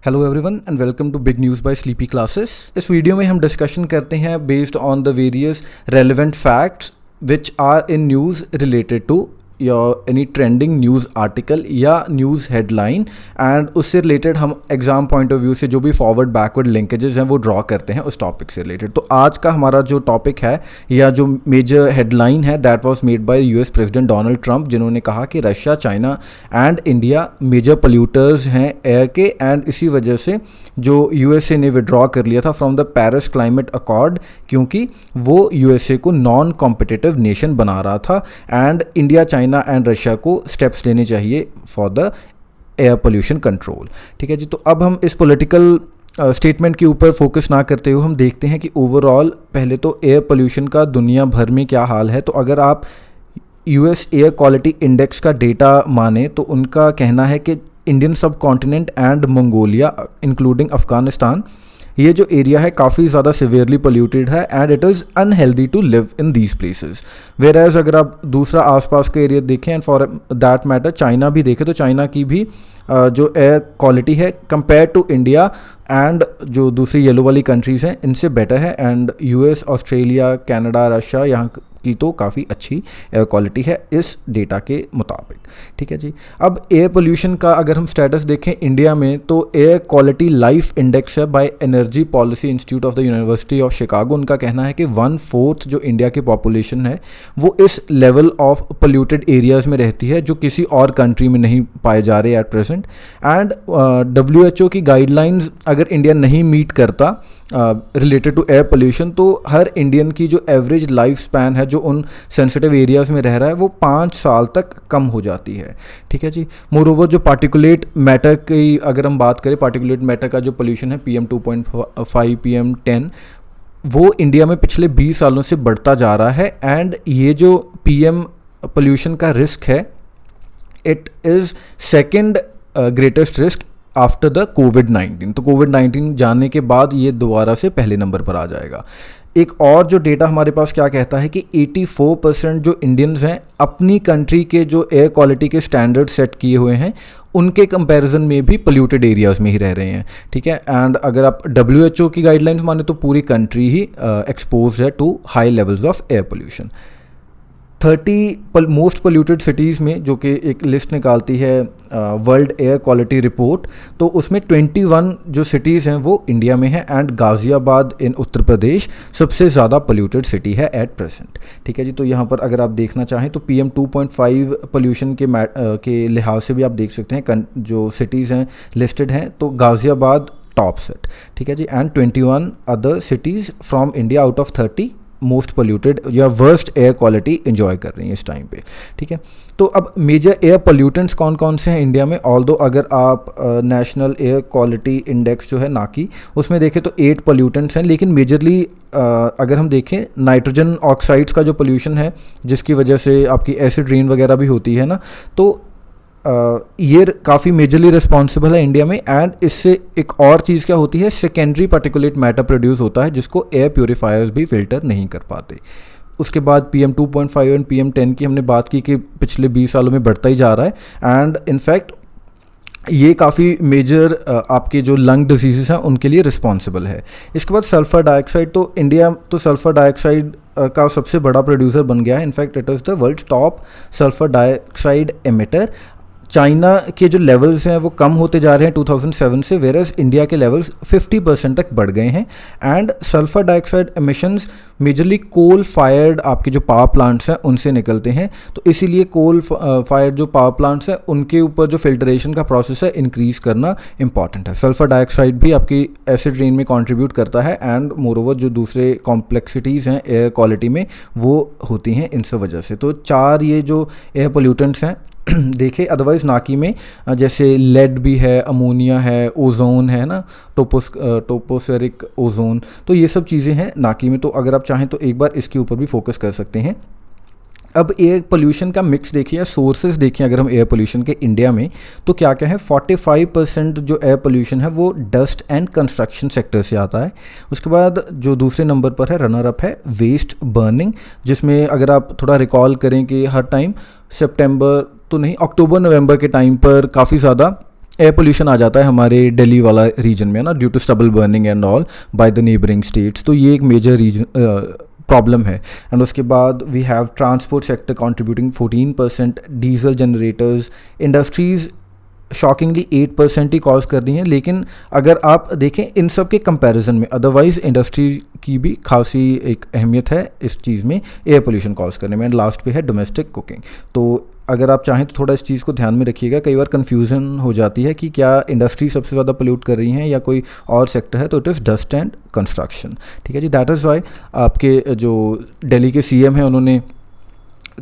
Hello everyone and welcome to big news by sleepy classes. इस वीडियो में हम डिस्कशन करते हैं based on the various relevant facts which are in news related to या any trending news article या news headline, and उससे related हम एग्जाम पॉइंट ऑफ व्यू से जो भी फॉरवर्ड बैकवर्ड लिंकेजेस हैं वो ड्रॉ करते हैं उस टॉपिक से रिलेटेड। तो आज का हमारा जो टॉपिक है या जो मेजर हेडलाइन है that was made by US president Donald Trump, जिन्होंने कहा कि Russia, China and India major polluters हैं एयर के, एंड इसी वजह से जो यूएसए ने विड्रॉ कर लिया था from the Paris climate accord, क्योंकि वो यूएसए को नॉन कॉम्पिटिटिव नेशन बना रहा था and India, China and Russia को स्टेप्स लेने चाहिए for the air pollution control. ठीक है जी। तो अब हम इस पॉलिटिकल स्टेटमेंट के ऊपर फोकस ना करते हुए हम देखते हैं कि ओवरऑल पहले तो एयर पोल्यूशन का दुनिया भर में क्या हाल है। तो अगर आप यूएस एयर क्वालिटी इंडेक्स का डेटा माने तो उनका कहना है कि Indian subcontinent and Mongolia including Afghanistan, ये जो एरिया है काफ़ी ज़्यादा सिवियरली पोल्यूटेड है and it is unhealthy to live in these places. Whereas अगर आप दूसरा आसपास का एरिया देखें and for that matter China भी देखें तो चाइना की भी जो एयर क्वालिटी है कंपेयर टू इंडिया एंड जो दूसरी येलो वाली कंट्रीज़ हैं इनसे बेटर है, and US, Australia, Canada, Russia यहाँ की तो काफ़ी अच्छी एयर क्वालिटी है इस डेटा के मुताबिक। ठीक है जी। अब एयर पोल्यूशन का अगर हम स्टेटस देखें इंडिया में तो एयर क्वालिटी लाइफ इंडेक्स है by energy policy institute of the university of Chicago. उनका कहना है कि 1/4 जो इंडिया की पॉपुलेशन है वो इस लेवल ऑफ पोल्यूटेड एरियाज़ में रहती है जो किसी और कंट्री में नहीं पाए जा रहे एट प्रेजेंट। एंड WHO की गाइडलाइंस अगर इंडिया नहीं मीट करता रिलेटेड टू एयर पोल्यूशन तो हर इंडियन की जो एवरेज लाइफ स्पैन है जो उन सेंसिटिव एरियाज़ में रह रहा है वो 5 साल तक कम हो जाती है। ठीक है जी। मोरोवर जो पार्टिकुलेट मैटर की अगर हम बात करें, पार्टिकुलेट मैटर का जो पोल्यूशन है PM2.5, PM10, वो इंडिया में पिछले 20 सालों से बढ़ता जा रहा है एंड ये जो PM पोल्यूशन का रिस्क है it is second greatest risk after the कोविड-19। तो कोविड-19 जाने के बाद ये दोबारा से पहले नंबर पर आ जाएगा। एक और जो डेटा हमारे पास क्या कहता है कि 84% जो इंडियंस हैं अपनी कंट्री के जो एयर क्वालिटी के स्टैंडर्ड सेट किए हुए हैं उनके कंपैरिजन में भी पोल्यूटेड एरियाज़ में ही रह रहे हैं। ठीक है। एंड अगर आप WHO की गाइडलाइंस माने तो पूरी कंट्री ही एक्सपोज है to high levels of air pollution. 30 most polluted cities में जो कि एक लिस्ट निकालती है वर्ल्ड एयर क्वालिटी रिपोर्ट, तो उसमें 21 जो सिटीज़ हैं वो इंडिया में है एंड गाज़ियाबाद इन उत्तर प्रदेश सबसे ज़्यादा पोल्यूटेड सिटी है एट प्रेजेंट। ठीक है जी। तो यहाँ पर अगर आप देखना चाहें तो PM2.5 पोल्यूशन के लिहाज से भी आप देख सकते हैं जो सिटीज़ हैं लिस्टेड हैं तो गाज़ियाबाद टॉप सेट। ठीक है जी। And 21 other cities from India out of 30 most polluted या वर्स्ट एयर क्वालिटी एंजॉय कर रही हैं इस टाइम पे। ठीक है। तो अब मेजर एयर पोल्यूटेंट्स कौन कौन से हैं इंडिया में, ऑल्दो अगर आप नेशनल एयर क्वालिटी इंडेक्स जो है नाकी उसमें देखें तो 8 पोल्यूटेंट्स हैं, लेकिन मेजरली अगर हम देखें नाइट्रोजन ऑक्साइड्स का जो पोल्यूशन है जिसकी वजह से आपकी एसिड रेन वगैरह भी होती है ना, तो ये काफ़ी मेजरली रिस्पॉन्सिबल है इंडिया में। एंड इससे एक और चीज़ क्या होती है, सेकेंडरी पार्टिकुलेट मैटर प्रोड्यूस होता है जिसको एयर प्योरीफायर्स भी फिल्टर नहीं कर पाते। उसके बाद PM2.5 एंड PM10 की हमने बात की कि पिछले 20 सालों में बढ़ता ही जा रहा है एंड इनफैक्ट ये काफ़ी मेजर आपके जो लंग डिजीज़ हैं उनके लिए रिस्पॉन्सिबल है। इसके बाद सल्फ़र डाइऑक्साइड, तो इंडिया तो सल्फ़र डाइऑक्साइड का सबसे बड़ा प्रोड्यूसर बन गया है। In fact it is the world's top sulphur dioxide emitter. China के जो लेवल्स हैं वो कम होते जा रहे हैं 2007 से, वेरस इंडिया के लेवल्स 50% तक बढ़ गए हैं। And sulphur dioxide emissions majorly coal fired आपके जो पावर प्लांट्स हैं उनसे निकलते हैं, तो इसीलिए कोल फायर्ड जो पावर प्लांट्स हैं उनके ऊपर जो फिल्ट्रेशन का प्रोसेस है इंक्रीज़ करना इंपॉर्टेंट है। सल्फ़र डाइऑक्साइड भी आपकी एसिड रेन में कंट्रीब्यूट करता है एंड मोरोवर जो दूसरे कॉम्प्लेक्सिटीज़ हैं एयर क्वालिटी में वो होती हैं इन सब वजह से। तो 4 ये जो एयर पोल्यूटेंट्स हैं देखे। अदरवाइज़ नाकी में जैसे लेड भी है, अमोनिया है, ओजोन है ना, टोपोस्फेरिक ओजोन, तो ये सब चीज़ें हैं नाकी में। तो अगर आप चाहें तो एक बार इसके ऊपर भी फोकस कर सकते हैं। अब एयर पोल्यूशन का मिक्स देखिए या सोर्सेज देखिए अगर हम एयर पोल्यूशन के इंडिया में तो क्या क्या है, 45% जो एयर पोल्यूशन है वो डस्ट एंड कंस्ट्रक्शन सेक्टर से आता है। उसके बाद जो दूसरे नंबर पर है रनर अप है वेस्ट बर्निंग, जिसमें अगर आप थोड़ा रिकॉल करें कि हर टाइम सितंबर तो नहीं, अक्टूबर नवंबर के टाइम पर काफ़ी ज़्यादा एयर पोल्यूशन आ जाता है हमारे दिल्ली वाला रीजन में ना, due to stubble burning and all by the neighbouring states. तो ये एक मेजर रीजन प्रॉब्लम है। एंड उसके बाद we have transport sector contributing 14%, diesel generators, industries shockingly 8% ही कॉज कर रही हैं। लेकिन अगर आप देखें इन सब के कंपैरिजन में, अदरवाइज इंडस्ट्री की भी खासी एक अहमियत है इस चीज़ में एयर पोल्यूशन कॉज करने में। एंड लास्ट पे है डोमेस्टिक कुकिंग। तो अगर आप चाहें तो थोड़ा इस चीज़ को ध्यान में रखिएगा, कई बार कन्फ्यूज़न हो जाती है कि क्या इंडस्ट्री सबसे ज़्यादा पोल्यूट कर रही हैं या कोई और सेक्टर है, तो it is dust and construction. ठीक है जी, दैट इज़ वाई आपके जो दिल्ली के सीएम हैं उन्होंने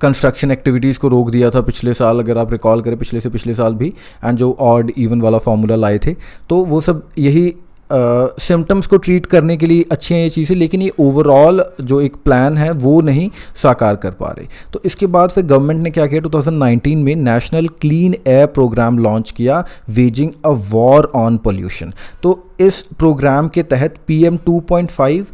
कंस्ट्रक्शन एक्टिविटीज़ को रोक दिया था पिछले साल, अगर आप रिकॉल करें पिछले से पिछले साल भी। एंड जो ऑड इवन वाला फार्मूला लाए थे, तो वो सब यही सिम्टम्स को ट्रीट करने के लिए अच्छी हैं ये चीज़ें, लेकिन ये ओवरऑल जो एक प्लान है वो नहीं साकार कर पा रहे। तो इसके बाद फिर गवर्नमेंट ने क्या किया, 2019 में national clean air programme launch किया, waging a war on pollution. तो इस प्रोग्राम के तहत PM 2.5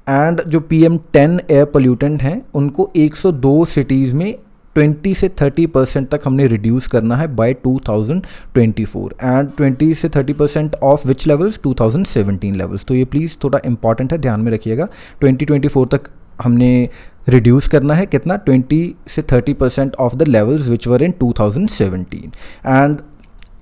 एंड जो PM10 एयर पोल्यूटेंट हैं उनको 102 सिटीज़ में 20 से 30% तक हमने रिड्यूस करना है बाय 2024 एंड 20 से 30% ऑफ विच लेवल्स, 2017 लेवल्स। तो ये प्लीज़ थोड़ा इंपॉर्टेंट है, ध्यान में रखिएगा। 2024 तक हमने रिड्यूस करना है कितना, 20 से 30% of the levels which were in 2017। And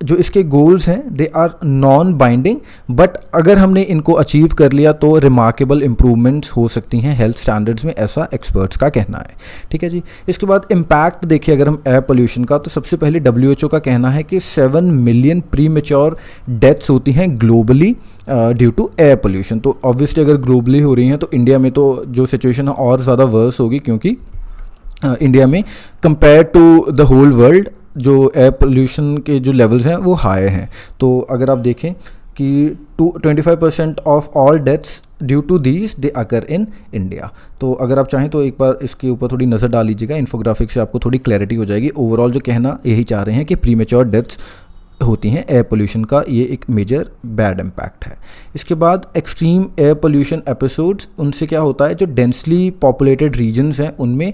जो इसके गोल्स हैं they are non binding, but अगर हमने इनको अचीव कर लिया तो रिमार्केबल इंप्रूवमेंट्स हो सकती हैं हेल्थ स्टैंडर्ड्स में, ऐसा एक्सपर्ट्स का कहना है। ठीक है जी, इसके बाद इम्पैक्ट देखिए अगर हम एयर पोल्यूशन का, तो सबसे पहले WHO का कहना है कि 7 मिलियन प्री मेच्योर डेथ्स होती हैं globally due to air pollution. तो ऑब्वियसली अगर ग्लोबली हो रही हैं तो इंडिया में तो जो सिचुएशन है और ज़्यादा वर्स होगी, क्योंकि इंडिया में compare to the whole world जो एयर पोल्यूशन के जो लेवल्स हैं वो हाई हैं। तो अगर आप देखें कि 25% of all deaths due to these they occur in India. तो अगर आप चाहें तो एक बार इसके ऊपर थोड़ी नज़र डाल लीजिएगा, इन्फोग्राफिक से आपको थोड़ी क्लैरिटी हो जाएगी। ओवरऑल जो कहना यही चाह रहे हैं कि प्रीमेच्योर डेथ्स होती हैं एयर पोल्यूशन का, ये एक मेजर बैड इम्पैक्ट है। इसके बाद एक्सट्रीम एयर पोल्यूशन एपिसोड्स, उनसे क्या होता है, जो डेंसली पॉपुलेटेड रीजन्स हैं उनमें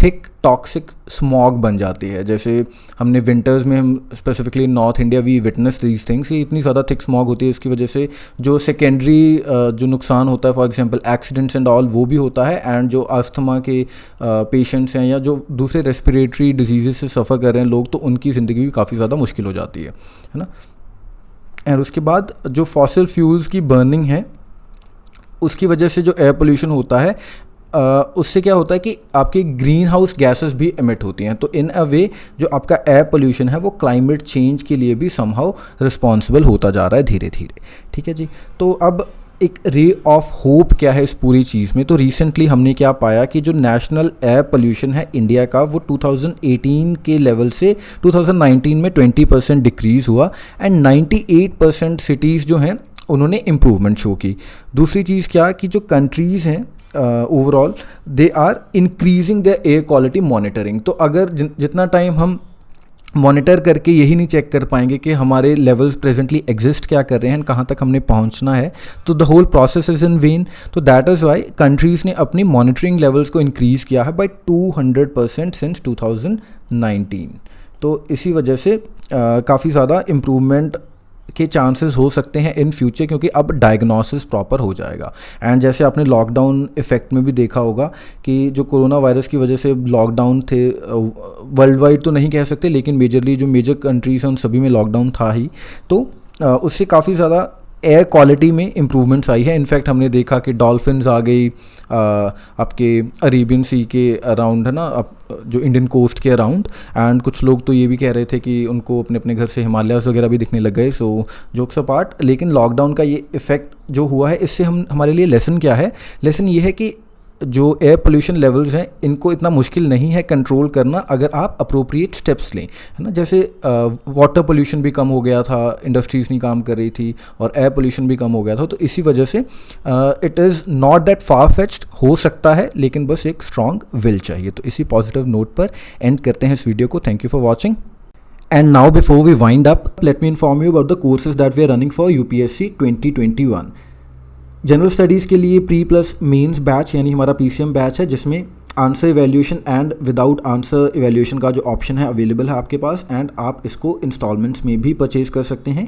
थिक टॉक्सिक स्मॉग बन जाती है। जैसे हमने विंटर्स में, हम specifically north India we witness these things, कि इतनी ज़्यादा थिक स्मॉग होती है, इसकी वजह से जो सेकेंडरी जो नुकसान होता है, for example accidents and all, वो भी होता है। एंड जो अस्थमा के पेशेंट्स हैं या जो दूसरे रेस्पिरेटरी डिजीज़ से सफ़र कर रहे हैं लोग, तो उनकी ज़िंदगी भी काफ़ी ज़्यादा मुश्किल हो जाती है ना। एंड उसके बाद जो फॉसिल फ्यूल्स की बर्निंग है उसकी वजह से जो एयर पोल्यूशन होता है, उससे क्या होता है कि आपकी ग्रीन हाउस गैसेस भी एमिट होती हैं। तो इन अ वे जो आपका एयर पोल्यूशन है वो क्लाइमेट चेंज के लिए भी समहाउ रिस्पॉन्सिबल होता जा रहा है धीरे धीरे। ठीक है जी, तो अब एक रे ऑफ होप क्या है इस पूरी चीज़ में, तो रिसेंटली हमने क्या पाया कि जो नेशनल एयर पोल्यूशन है इंडिया का, वो 2018 के लेवल से 2019 में 20% डिक्रीज़ हुआ एंड 98% सिटीज़ जो हैं उन्होंने इम्प्रूवमेंट शो की। दूसरी चीज़ क्या कि जो कंट्रीज़ हैं overall they are increasing the air quality monitoring. तो अगर जितना टाइम हम मॉनिटर करके यही नहीं चेक कर पाएंगे कि हमारे लेवल्स प्रेजेंटली एग्जिस्ट क्या कर रहे हैं, कहाँ तक हमने पहुँचना है, तो the whole process is in vain. तो दैट इज़ वाई कंट्रीज़ ने अपनी मॉनिटरिंग लेवल्स को इंक्रीज़ किया है बाय 200% सिंस 2019। तो इसी वजह से काफ़ी ज़्यादा इम्प्रूवमेंट के चांसेस हो सकते हैं इन फ्यूचर, क्योंकि अब डायग्नोसिस प्रॉपर हो जाएगा। एंड जैसे आपने लॉकडाउन इफेक्ट में भी देखा होगा कि जो कोरोना वायरस की वजह से लॉकडाउन थे, वर्ल्ड वाइड तो नहीं कह सकते, लेकिन मेजरली जो मेजर कंट्रीज़ हैं उन सभी में लॉकडाउन था ही, तो उससे काफ़ी ज़्यादा एयर क्वालिटी में इम्प्रूवमेंट्स आई है। इनफैक्ट हमने देखा कि डॉल्फिन्स आ गई आपके अरेबियन सी के अराउंड, है ना, जो इंडियन कोस्ट के अराउंड। एंड कुछ लोग तो ये भी कह रहे थे कि उनको अपने अपने घर से हिमालयाज़ वगैरह भी दिखने लग गए। सो जोक्स अपार्ट, लेकिन लॉकडाउन का ये इफ़ेक्ट जो हुआ है, इससे हमारे लिए लेसन क्या है, लेसन ये है कि जो एयर पोल्यूशन लेवल्स हैं इनको इतना मुश्किल नहीं है कंट्रोल करना अगर आप अप्रोप्रिएट स्टेप्स लें, है ना। जैसे वाटर पोल्यूशन भी कम हो गया था, इंडस्ट्रीज़ नहीं काम कर रही थी, और एयर पोल्यूशन भी कम हो गया था। तो इसी वजह से it is not that far fetched, हो सकता है, लेकिन बस एक स्ट्रॉन्ग विल चाहिए। तो इसी पॉजिटिव नोट पर एंड करते हैं इस वीडियो को। Thank you for watching. And now before we wind up, let me inform you about the courses that we are running for UPSC 2021. General studies के लिए प्री प्लस मेंस बैच यानी हमारा PCM batch है, जिसमें answer evaluation and without answer evaluation का जो option है available है आपके पास, एंड आप इसको इंस्टॉलमेंट्स में भी परचेज कर सकते हैं।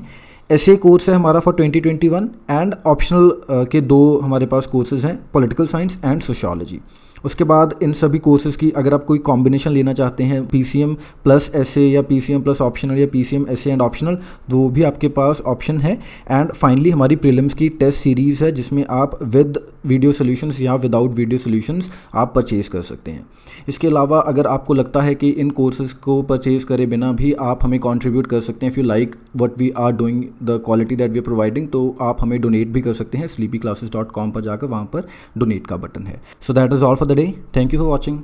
ऐसे कोर्स है हमारा फॉर 2021 एंड ऑप्शनल के 2 हमारे पास कोर्सेज हैं, पॉलिटिकल साइंस एंड सोशियोलॉजी। उसके बाद इन सभी कोर्सेज़ की अगर आप कोई कॉम्बिनेशन लेना चाहते हैं, PCM प्लस SA या PCM प्लस ऑप्शनल या PCM SA एंड ऑप्शनल, वो भी आपके पास ऑप्शन है। एंड फाइनली हमारी प्रीलिम्स की टेस्ट सीरीज़ है, जिसमें आप विद वीडियो सॉल्यूशंस या विदाउट वीडियो सॉल्यूशंस आप परचेज़ कर सकते हैं। इसके अलावा अगर आपको लगता है कि इन कोर्सेज़ को परचेज़ करे बिना भी आप हमें कंट्रीब्यूट कर सकते हैं, if you like what we are doing, the quality that we are providing, तो आप हमें डोनेट भी कर सकते हैं। sleepyclasses.com पर जाकर वहाँ पर डोनेट का बटन है। So that is all for the day. Thank you for watching.